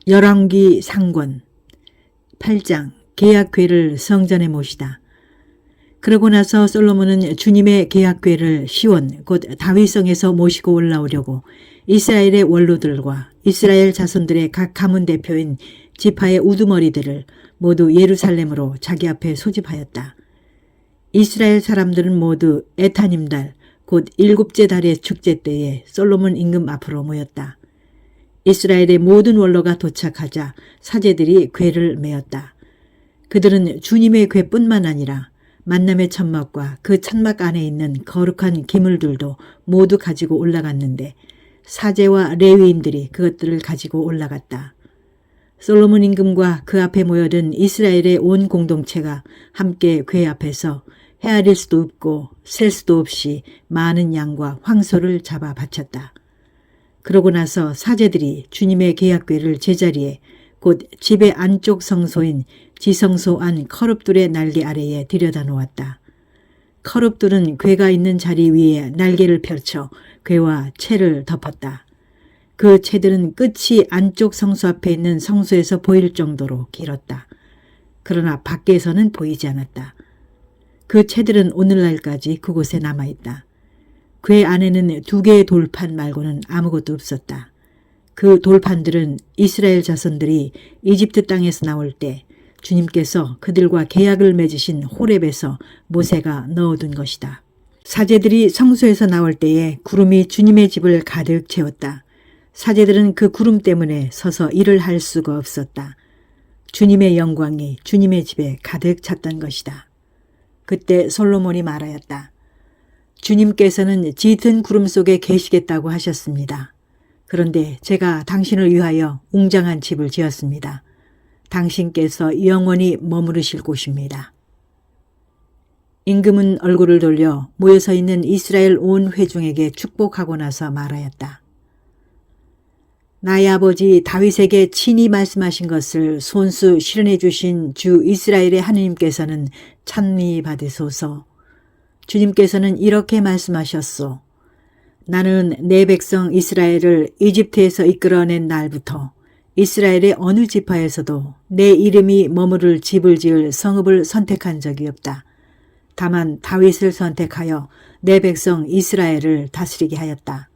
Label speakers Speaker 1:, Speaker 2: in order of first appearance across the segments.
Speaker 1: 열왕기 상권 8장 계약궤를 성전에 모시다. 그러고 나서 솔로몬은 주님의 계약궤를 시온 곧 다윗성에서 모시고 올라오려고 이스라엘의 원로들과 이스라엘 자손들의 각 가문 대표인 지파의 우두머리들을 모두 예루살렘으로 자기 앞에 소집하였다. 이스라엘 사람들은 모두 에타님달 곧 일곱째 달의 축제 때에 솔로몬 임금 앞으로 모였다. 이스라엘의 모든 원로가 도착하자 사제들이 궤를 메었다. 그들은 주님의 궤뿐만 아니라 만남의 천막과 그 천막 안에 있는 거룩한 기물들도 모두 가지고 올라갔는데 사제와 레위인들이 그것들을 가지고 올라갔다. 솔로몬 임금과 그 앞에 모여든 이스라엘의 온 공동체가 함께 궤 앞에서 헤아릴 수도 없고 셀 수도 없이 많은 양과 황소를 잡아 바쳤다. 그러고 나서 사제들이 주님의 계약궤를 제자리에 곧 집의 안쪽 성소인 지성소 안 커룹들의 날개 아래에 들여다 놓았다. 커룹들은 궤가 있는 자리 위에 날개를 펼쳐 궤와 채를 덮었다. 그 채들은 끝이 안쪽 성소 앞에 있는 성소에서 보일 정도로 길었다. 그러나 밖에서는 보이지 않았다. 그 채들은 오늘날까지 그곳에 남아있다. 궤 안에는 2개의 돌판 말고는 아무것도 없었다. 그 돌판들은 이스라엘 자손들이 이집트 땅에서 나올 때 주님께서 그들과 계약을 맺으신 호렙에서 모세가 넣어둔 것이다. 사제들이 성소에서 나올 때에 구름이 주님의 집을 가득 채웠다. 사제들은 그 구름 때문에 서서 일을 할 수가 없었다. 주님의 영광이 주님의 집에 가득 찼던 것이다. 그때 솔로몬이 말하였다. 주님께서는 짙은 구름 속에 계시겠다고 하셨습니다. 그런데 제가 당신을 위하여 웅장한 집을 지었습니다. 당신께서 영원히 머무르실 곳입니다. 임금은 얼굴을 돌려 모여서 있는 이스라엘 온 회중에게 축복하고 나서 말하였다. 나의 아버지 다윗에게 친히 말씀하신 것을 손수 실현해 주신 주 이스라엘의 하느님께서는 찬미 받으소서. 주님께서는 이렇게 말씀하셨소. 나는 내 백성 이스라엘을 이집트에서 이끌어낸 날부터 이스라엘의 어느 지파에서도 내 이름이 머무를 집을 지을 성읍을 선택한 적이 없다. 다만 다윗을 선택하여 내 백성 이스라엘을 다스리게 하였다.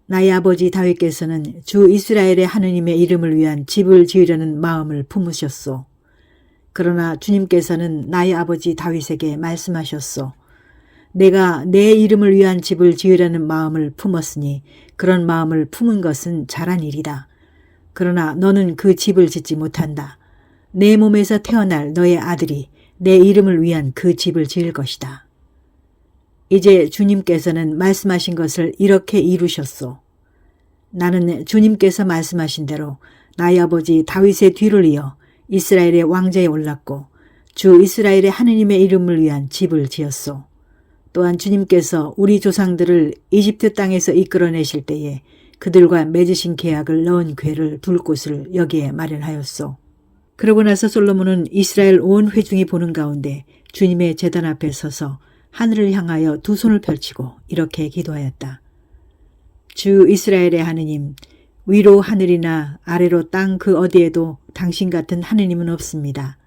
Speaker 1: 나의 아버지 다윗께서는 주 이스라엘의 하느님의 이름을 위한 집을 지으려는 마음을 품으셨소. 그러나 주님께서는 나의 아버지 다윗에게 말씀하셨소. 내가 내 이름을 위한 집을 지으려는 마음을 품었으니 그런 마음을 품은 것은 잘한 일이다. 그러나 너는 그 집을 짓지 못한다. 내 몸에서 태어날 너의 아들이 내 이름을 위한 그 집을 지을 것이다. 이제 주님께서는 말씀하신 것을 이렇게 이루셨소. 나는 주님께서 말씀하신 대로 나의 아버지 다윗의 뒤를 이어 이스라엘의 왕좌에 올랐고 주 이스라엘의 하느님의 이름을 위한 집을 지었소. 또한 주님께서 우리 조상들을 이집트 땅에서 이끌어내실 때에 그들과 맺으신 계약을 넣은 궤를 둘 곳을 여기에 마련하였소. 그러고 나서 솔로몬은 이스라엘 온 회중이 보는 가운데 주님의 제단 앞에 서서 하늘을 향하여 두 손을 펼치고 이렇게 기도하였다. 주 이스라엘의 하느님, 위로 하늘이나 아래로 땅 그 어디에도 당신 같은 하느님은 없습니다.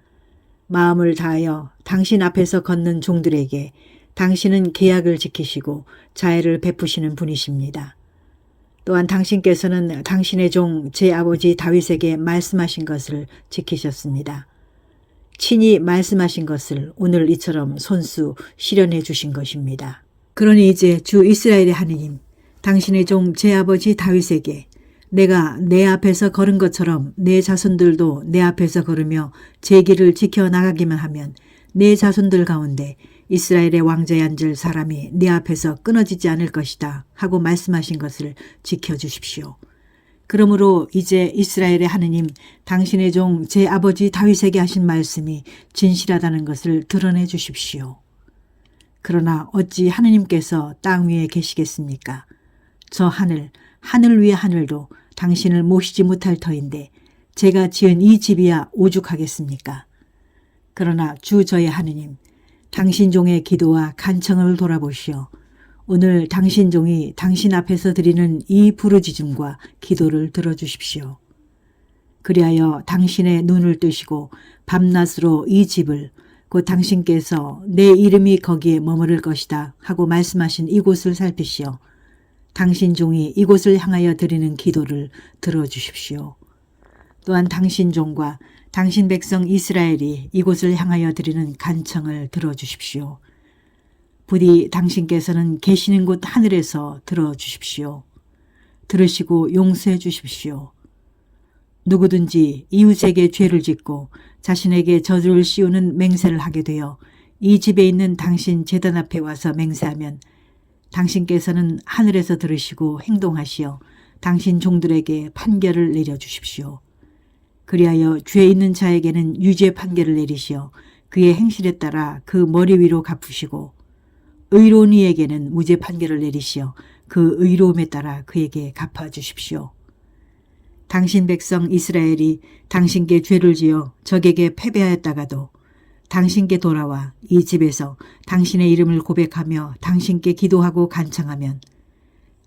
Speaker 1: 마음을 다하여 당신 앞에서 걷는 종들에게 당신은 계약을 지키시고 자애를 베푸시는 분이십니다. 또한 당신께서는 당신의 종 제 아버지 다윗에게 말씀하신 것을 지키셨습니다. 친히 말씀하신 것을 오늘 이처럼 손수 실현해 주신 것입니다. 그러니 이제 주 이스라엘의 하느님, 당신의 종 제 아버지 다윗에게 내가 내 앞에서 걸은 것처럼 내 자손들도 내 앞에서 걸으며 제 길을 지켜나가기만 하면 내 자손들 가운데 이스라엘의 왕좌에 앉을 사람이 내 앞에서 끊어지지 않을 것이다 하고 말씀하신 것을 지켜주십시오. 그러므로 이제 이스라엘의 하느님, 당신의 종 제 아버지 다윗에게 하신 말씀이 진실하다는 것을 드러내 주십시오. 그러나 어찌 하느님께서 땅 위에 계시겠습니까? 저 하늘 위의 하늘도 당신을 모시지 못할 터인데 제가 지은 이 집이야 오죽하겠습니까? 그러나 주 저의 하느님, 당신 종의 기도와 간청을 돌아보시어 오늘 당신 종이 당신 앞에서 드리는 이 부르짖음과 기도를 들어주십시오. 그리하여 당신의 눈을 뜨시고 밤낮으로 이 집을 곧 당신께서 내 이름이 거기에 머무를 것이다 하고 말씀하신 이곳을 살피시어 당신 종이 이곳을 향하여 드리는 기도를 들어주십시오. 또한 당신 종과 당신 백성 이스라엘이 이곳을 향하여 드리는 간청을 들어주십시오. 부디 당신께서는 계시는 곳 하늘에서 들어주십시오. 들으시고 용서해 주십시오. 누구든지 이웃에게 죄를 짓고 자신에게 저주를 씌우는 맹세를 하게 되어 이 집에 있는 당신 제단 앞에 와서 맹세하면 당신께서는 하늘에서 들으시고 행동하시어 당신 종들에게 판결을 내려주십시오. 그리하여 죄 있는 자에게는 유죄 판결을 내리시어 그의 행실에 따라 그 머리 위로 갚으시고 의로운 이에게는 무죄 판결을 내리시어 그 의로움에 따라 그에게 갚아주십시오. 당신 백성 이스라엘이 당신께 죄를 지어 적에게 패배하였다가도 당신께 돌아와 이 집에서 당신의 이름을 고백하며 당신께 기도하고 간청하면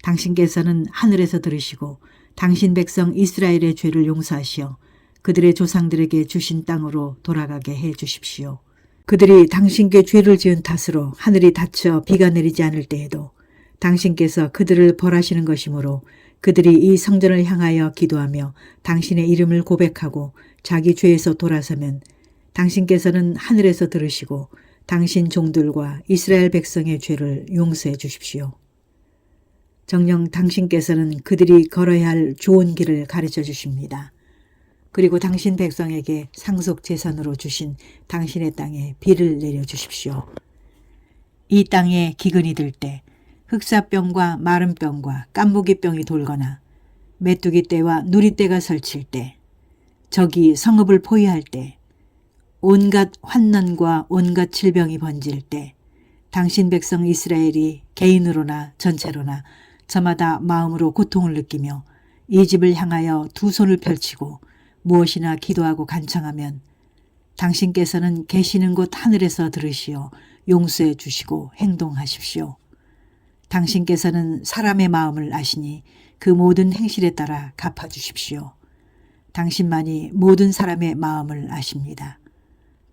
Speaker 1: 당신께서는 하늘에서 들으시고 당신 백성 이스라엘의 죄를 용서하시어 그들의 조상들에게 주신 땅으로 돌아가게 해 주십시오. 그들이 당신께 죄를 지은 탓으로 하늘이 닫혀 비가 내리지 않을 때에도 당신께서 그들을 벌하시는 것이므로 그들이 이 성전을 향하여 기도하며 당신의 이름을 고백하고 자기 죄에서 돌아서면 당신께서는 하늘에서 들으시고 당신 종들과 이스라엘 백성의 죄를 용서해 주십시오. 정녕 당신께서는 그들이 걸어야 할 좋은 길을 가르쳐 주십니다. 그리고 당신 백성에게 상속 재산으로 주신 당신의 땅에 비를 내려주십시오. 이 땅에 기근이 들 때 흑사병과 마름병과 깐부기병이 돌거나 메뚜기 떼와 누리떼가 설칠 때 적이 성읍을 포위할 때 온갖 환난과 온갖 질병이 번질 때 당신 백성 이스라엘이 개인으로나 전체로나 저마다 마음으로 고통을 느끼며 이 집을 향하여 두 손을 펼치고 무엇이나 기도하고 간청하면 당신께서는 계시는 곳 하늘에서 들으시어 용서해 주시고 행동하십시오. 당신께서는 사람의 마음을 아시니 그 모든 행실에 따라 갚아주십시오. 당신만이 모든 사람의 마음을 아십니다.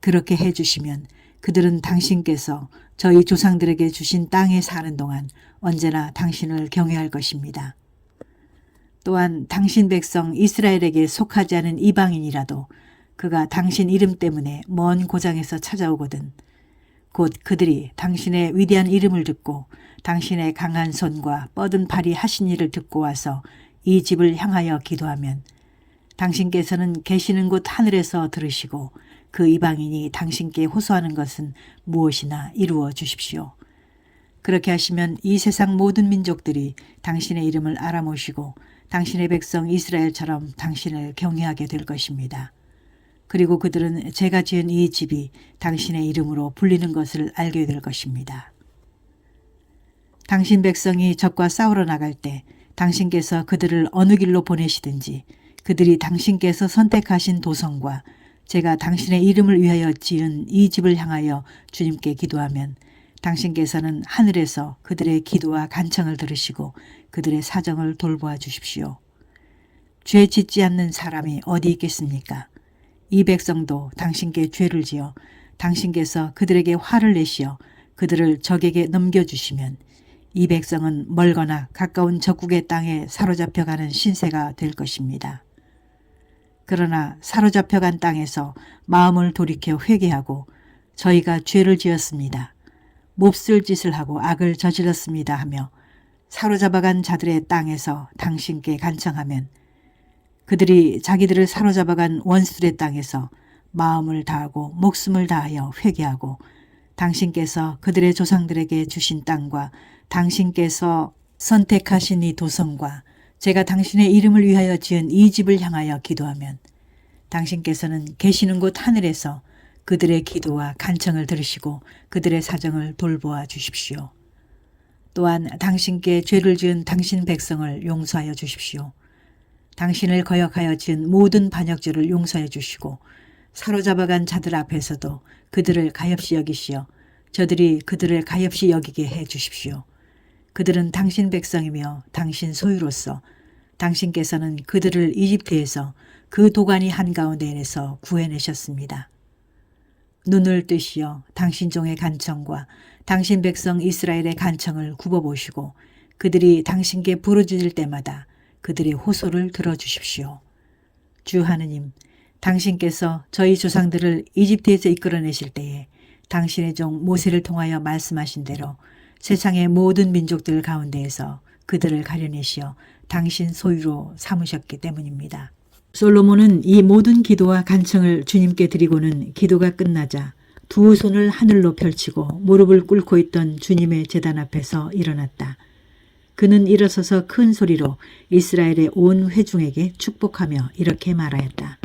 Speaker 1: 그렇게 해주시면 그들은 당신께서 저희 조상들에게 주신 땅에 사는 동안 언제나 당신을 경외할 것입니다. 또한 당신 백성 이스라엘에게 속하지 않은 이방인이라도 그가 당신 이름 때문에 먼 고장에서 찾아오거든 곧 그들이 당신의 위대한 이름을 듣고 당신의 강한 손과 뻗은 팔이 하신 일을 듣고 와서 이 집을 향하여 기도하면 당신께서는 계시는 곳 하늘에서 들으시고 그 이방인이 당신께 호소하는 것은 무엇이나 이루어 주십시오. 그렇게 하시면 이 세상 모든 민족들이 당신의 이름을 알아모시고 당신의 백성 이스라엘처럼 당신을 경외하게 될 것입니다. 그리고 그들은 제가 지은 이 집이 당신의 이름으로 불리는 것을 알게 될 것입니다. 당신 백성이 적과 싸우러 나갈 때 당신께서 그들을 어느 길로 보내시든지 그들이 당신께서 선택하신 도성과 제가 당신의 이름을 위하여 지은 이 집을 향하여 주님께 기도하면 당신께서는 하늘에서 그들의 기도와 간청을 들으시고 그들의 사정을 돌보아 주십시오. 죄 짓지 않는 사람이 어디 있겠습니까? 이 백성도 당신께 죄를 지어 당신께서 그들에게 화를 내시어 그들을 적에게 넘겨주시면 이 백성은 멀거나 가까운 적국의 땅에 사로잡혀가는 신세가 될 것입니다. 그러나 사로잡혀간 땅에서 마음을 돌이켜 회개하고 저희가 죄를 지었습니다. 몹쓸 짓을 하고 악을 저질렀습니다 하며 사로잡아간 자들의 땅에서 당신께 간청하면 그들이 자기들을 사로잡아간 원수들의 땅에서 마음을 다하고 목숨을 다하여 회개하고 당신께서 그들의 조상들에게 주신 땅과 당신께서 선택하신 이 도성과 제가 당신의 이름을 위하여 지은 이 집을 향하여 기도하면 당신께서는 계시는 곳 하늘에서 그들의 기도와 간청을 들으시고 그들의 사정을 돌보아 주십시오. 또한 당신께 죄를 지은 당신 백성을 용서하여 주십시오. 당신을 거역하여 지은 모든 반역죄를 용서해 주시고 사로잡아간 자들 앞에서도 그들을 가엾이 여기시어 저들이 그들을 가엾이 여기게 해 주십시오. 그들은 당신 백성이며 당신 소유로서 당신께서는 그들을 이집트에서 그 도가니 한가운데에서 구해내셨습니다. 눈을 뜨시어 당신 종의 간청과 당신 백성 이스라엘의 간청을 굽어보시고 그들이 당신께 부르짖을 때마다 그들의 호소를 들어주십시오. 주 하느님, 당신께서 저희 조상들을 이집트에서 이끌어내실 때에 당신의 종 모세를 통하여 말씀하신 대로 세상의 모든 민족들 가운데에서 그들을 가려내시어 당신 소유로 삼으셨기 때문입니다. 솔로몬은 이 모든 기도와 간청을 주님께 드리고는 기도가 끝나자 두 손을 하늘로 펼치고 무릎을 꿇고 있던 주님의 제단 앞에서 일어났다. 그는 일어서서 큰 소리로 이스라엘의 온 회중에게 축복하며 이렇게 말하였다.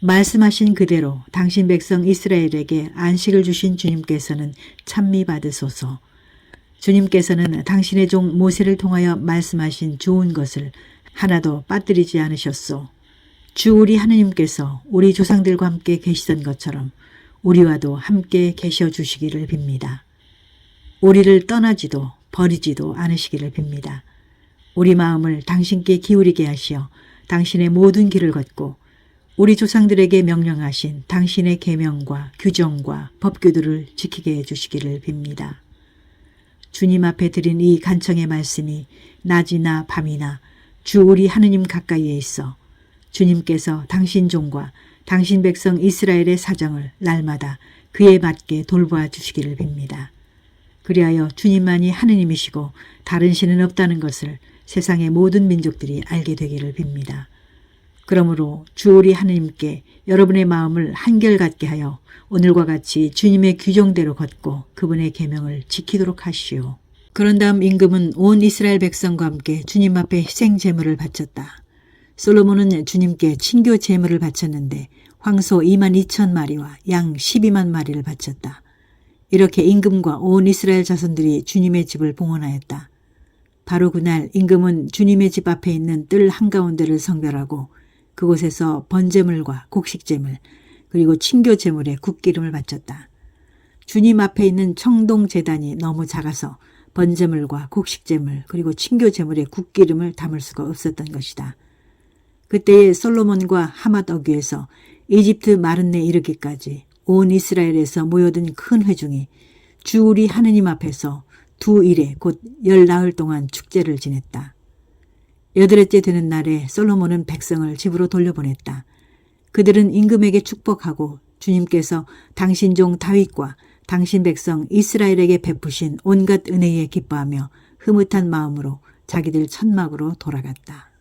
Speaker 1: 말씀하신 그대로 당신 백성 이스라엘에게 안식을 주신 주님께서는 찬미 받으소서. 주님께서는 당신의 종 모세를 통하여 말씀하신 좋은 것을 하나도 빠뜨리지 않으셨소. 주 우리 하느님께서 우리 조상들과 함께 계시던 것처럼 우리와도 함께 계셔 주시기를 빕니다. 우리를 떠나지도 버리지도 않으시기를 빕니다. 우리 마음을 당신께 기울이게 하시어 당신의 모든 길을 걷고 우리 조상들에게 명령하신 당신의 계명과 규정과 법규들을 지키게 해주시기를 빕니다. 주님 앞에 드린 이 간청의 말씀이 낮이나 밤이나 주 우리 하느님 가까이에 있어 주님께서 당신 종과 당신 백성 이스라엘의 사정을 날마다 그에 맞게 돌보아 주시기를 빕니다. 그리하여 주님만이 하느님이시고 다른 신은 없다는 것을 세상의 모든 민족들이 알게 되기를 빕니다. 그러므로 주 우리 하느님께 여러분의 마음을 한결같게 하여 오늘과 같이 주님의 규정대로 걷고 그분의 계명을 지키도록 하시오. 그런 다음 임금은 온 이스라엘 백성과 함께 주님 앞에 희생 제물을 바쳤다. 솔로몬은 주님께 친교 제물을 바쳤는데 황소 22,000마리와 양 12만 마리를 바쳤다. 이렇게 임금과 온 이스라엘 자손들이 주님의 집을 봉헌하였다. 바로 그날 임금은 주님의 집 앞에 있는 뜰 한가운데를 성별하고 그곳에서 번제물과 곡식제물 그리고 친교제물에 국기름을 바쳤다. 주님 앞에 있는 청동 제단이 너무 작아서 번제물과 곡식제물 그리고 친교제물에 국기름을 담을 수가 없었던 것이다. 그때에 솔로몬과 하맛 어귀에서 이집트 마른내 이르기까지 온 이스라엘에서 모여든 큰 회중이 주 우리 하느님 앞에서 두 일에 곧 10나흘 동안 축제를 지냈다. 8회째 되는 날에 솔로몬은 백성을 집으로 돌려보냈다. 그들은 임금에게 축복하고 주님께서 당신 종 다윗과 당신 백성 이스라엘에게 베푸신 온갖 은혜에 기뻐하며 흐뭇한 마음으로 자기들 천막으로 돌아갔다.